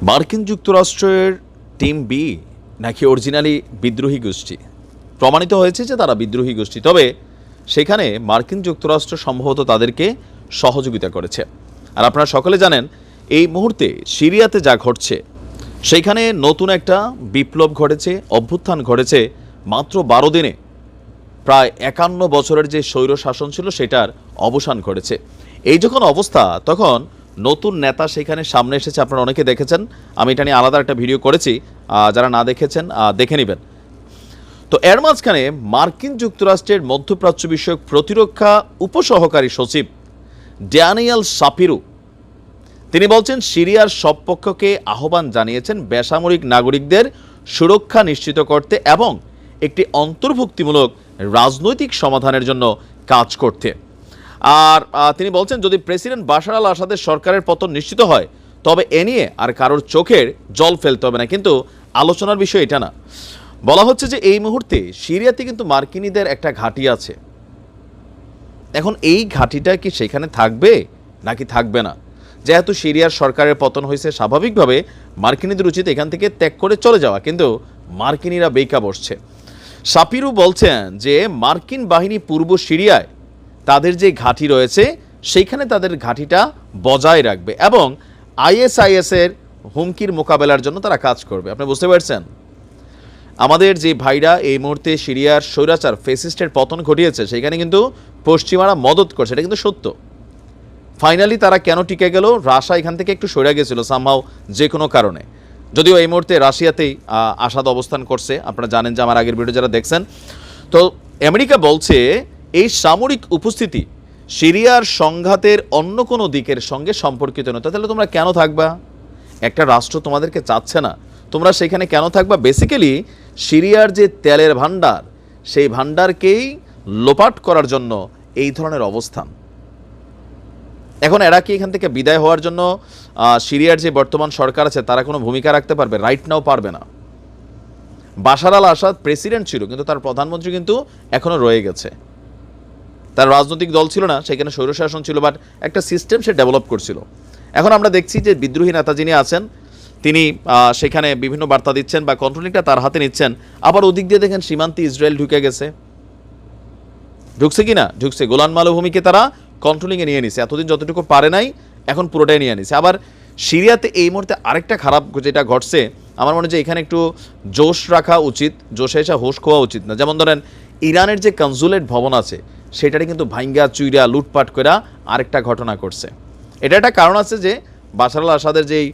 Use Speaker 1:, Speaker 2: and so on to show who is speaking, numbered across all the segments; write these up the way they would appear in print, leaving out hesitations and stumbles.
Speaker 1: মার্কিন যুক্তরাষ্ট্রের team B নাকি অরিজিনালি বিদ্রোহী গোষ্ঠী? প্রমাণিত হয়েছে যে তারা বিদ্রোহী গোষ্ঠী, তবে সেখানে মার্কিন যুক্তরাষ্ট্র সম্ভবত তাদেরকে সহযোগিতা করেছে। আর আপনারা সকলে জানেন এই মুহূর্তে সিরিয়াতে যা ঘটছে, সেইখানে নতুন একটা বিপ্লব ঘটেছে, অভ্যুত্থান ঘটেছে মাত্র 12 দিনে। প্রায় 51 বছরের যে স্বৈর শাসন ছিল সেটার অবসান ঘটেছে। এই যখন অবস্থা, তখন নতুন নেতা সেখানে সামনে এসেছে। আপনারা অনেকে দেখেছেন, আমি এটা নিয়ে আলাদা একটা ভিডিও করেছি, যারা না দেখেছেন দেখে নেবেন। তো এর মাঝখানে মার্কিন যুক্তরাষ্ট্রের মধ্যপ্রাচ্য বিষয়ক প্রতিরক্ষা উপসহকারী সচিব ড্যানিয়েল শাপিরো তিনি বলছেন, সিরিয়ার সব পক্ষকে আহ্বান জানিয়েছেন বেসামরিক নাগরিকদের সুরক্ষা নিশ্চিত করতে এবং একটি অন্তর্ভুক্তিমূলক রাজনৈতিক সমাধানের জন্য কাজ করতে। আর তিনি বলছেন, যদি প্রেসিডেন্ট বাশার আল আসাদের সরকারের পতন নিশ্চিত হয়, তবে এ নিয়ে আর কারোর চোখের জল ফেলতে হবে না। কিন্তু আলোচনার বিষয় এটা না। বলা হচ্ছে যে এই মুহূর্তে সিরিয়াতে কিন্তু মার্কিনীদের একটা ঘাঁটি আছে। এখন এই ঘাঁটিটা কি সেখানে থাকবে নাকি থাকবে না? যেহেতু সিরিয়ার সরকারের পতন হয়েছে, স্বাভাবিকভাবে মার্কিনীদের উচিত এখান থেকে ত্যাগ করে চলে যাওয়া, কিন্তু মার্কিনীরা বেকা বসছে। শাপিরো বলছেন যে মার্কিন বাহিনী পূর্ব সিরিয়ায় তাদের যে ঘাঁটি রয়েছে সেইখানে তাদের ঘাঁটিটা বজায় রাখবে এবং আইএসআইএসের হুমকির মোকাবেলার জন্য তারা কাজ করবে। আপনি বুঝতে পারছেন, আমাদের যে ভাইরা এই মুহূর্তে সিরিয়ার স্বৈরাচার ফেসিস্টের পতন ঘটিয়েছে, সেখানে কিন্তু পশ্চিমারা মদত করছে, এটা কিন্তু সত্য। ফাইনালি তারা কেন টিকে গেল? রাশিয়া এখান থেকে একটু সরে গেছিল সামহাও, যে কোনো কারণে। যদিও এই মুহূর্তে রাশিয়াতেই আসাদ অবস্থান করছে, আপনারা জানেন যে আমার আগের ভিডিও যারা দেখছেন। তো আমেরিকা বলছে এই সামরিক উপস্থিতি সিরিয়ার সংঘাতের অন্য কোনো দিকের সঙ্গে সম্পর্কিত নয়। তাহলে তোমরা কেন থাকবা? একটা রাষ্ট্র তোমাদেরকে চাচ্ছে না, তোমরা সেখানে কেন থাকবা? বেসিক্যালি সিরিয়ার যে তেলের ভান্ডার, সেই ভান্ডারকেই লোপাট করার জন্য এই ধরনের অবস্থান। এখন এরা কি এখান থেকে বিদায় হওয়ার জন্য সিরিয়ার যে বর্তমান সরকার আছে তারা কোনো ভূমিকা রাখতে পারবে? রাইট নাও পারবে না। বাশার আল আসাদ প্রেসিডেন্ট ছিল, কিন্তু তার প্রধানমন্ত্রী কিন্তু এখনো রয়ে গেছে। তার রাজনৈতিক দল ছিল না, সেখানে স্বৈরশাসন ছিল, বাট একটা সিস্টেম সে ডেভেলপ করছিল। এখন আমরা দেখছি যে বিদ্রোহী নেতা যিনি আছেন তিনি সেখানে বিভিন্ন বার্তা দিচ্ছেন বা কন্ট্রোলিংটা তার হাতে নিচ্ছেন। আবার ওদিক দিয়ে দেখেন সীমান্তে ইসরায়েল ঢুকে গেছে, ঢুকছে কি না? ঢুকছে। গোলান মালভূমিকে তারা কন্ট্রোলিংয়ে নিয়ে নিছে, এতদিন যতটুকু পারে নাই এখন পুরোটাই নিয়ে নিছে। আবার সিরিয়াতে এই মুহূর্তে আরেকটা খারাপ যেটা ঘটছে, আমার মনে হয় যে এখানে একটু জোশ রাখা উচিত, জোশে এসে হোশ খোয়া উচিত না। যেমন ধরেন ইরানের যে কনসুলেট ভবন আছে সেটারে কিন্তু ভাঙ্গা চুইরা লুটপাট করে আরেকটা ঘটনা করছে। এটা একটা কারণ আছে যে বাশার আল আসাদের যেই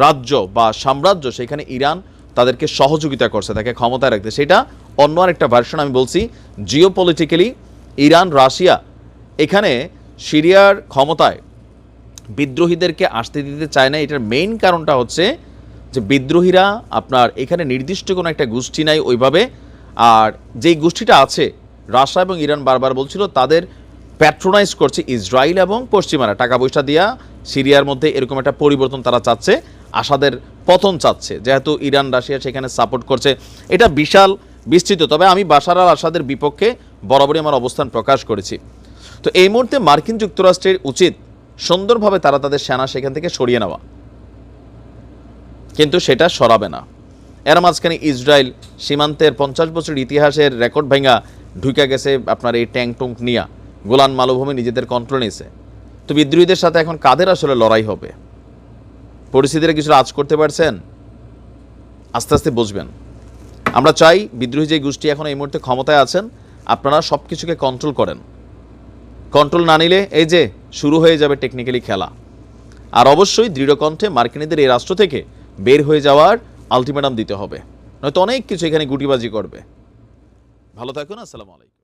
Speaker 1: রাজ্য বা সাম্রাজ্য, সেখানে ইরান তাদেরকে সহযোগিতা করছে তাকে ক্ষমতায় রাখতে। সেটা অন্য আরেকটা ভার্সন। আমি বলছি জিওপলিটিক্যালি ইরান রাশিয়া এখানে সিরিয়ার ক্ষমতায় বিদ্রোহীদেরকে আসতে দিতে চায় না। এটার মেইন কারণটা হচ্ছে যে বিদ্রোহীরা আপনার এখানে নির্দিষ্ট কোনো একটা গোষ্ঠী নাই ওইভাবে, আর যেই গোষ্ঠীটা আছে রাশিয়া এবং ইরান বারবার বলছিল তাদের প্যাট্রোনাইজ করছে ইসরায়েল এবং পশ্চিমারা, টাকা পয়সা দিয়া সিরিয়ার মধ্যে এরকম একটা পরিবর্তন তারা চাচ্ছে, আসাদের পতন চাচ্ছে, যেহেতু ইরান রাশিয়া সেখানে সাপোর্ট করছে। এটা বিশাল বিস্তৃত। তবে আমি বাশার আল আসাদের বিপক্ষে বরাবরই আমার অবস্থান প্রকাশ করেছি। তো এই মুহূর্তে মার্কিন যুক্তরাষ্ট্রের উচিত সুন্দরভাবে তারা তাদের সেনা সেখান থেকে সরিয়ে নেওয়া, কিন্তু সেটা সরাবে না। এর মাঝখানে ইসরায়েল সীমান্তের 50 বছর ইতিহাসের রেকর্ড ভেঙা ঢুকে গেছে আপনার এই ট্যাঙ্ক টুঙ্ক নিয়া, গোলান মালভূমি নিজেদের কন্ট্রোল নিয়েছে। তো বিদ্রোহীদের সাথে এখন কাদের আসলে লড়াই হবে? পরিস্থিতিটা কিছু আজ করতে পারছেন, আস্তে আস্তে বুঝবেন। আমরা চাই বিদ্রোহী যে গোষ্ঠী এখন এই মুহূর্তে ক্ষমতায় আছেন, আপনারা সব কিছুকে কন্ট্রোল করেন। কন্ট্রোল না নিলে এই যে শুরু হয়ে যাবে টেকনিক্যালি খেলা। আর অবশ্যই দৃঢ়কণ্ঠে মার্কিনীদের এই রাষ্ট্র থেকে বের হয়ে যাওয়ার আলটিমেটাম দিতে হবে, নয়তো অনেক কিছু এখানে গুটিবাজি করবে। ভালো থাকুন, আসসালামু আলাইকুম।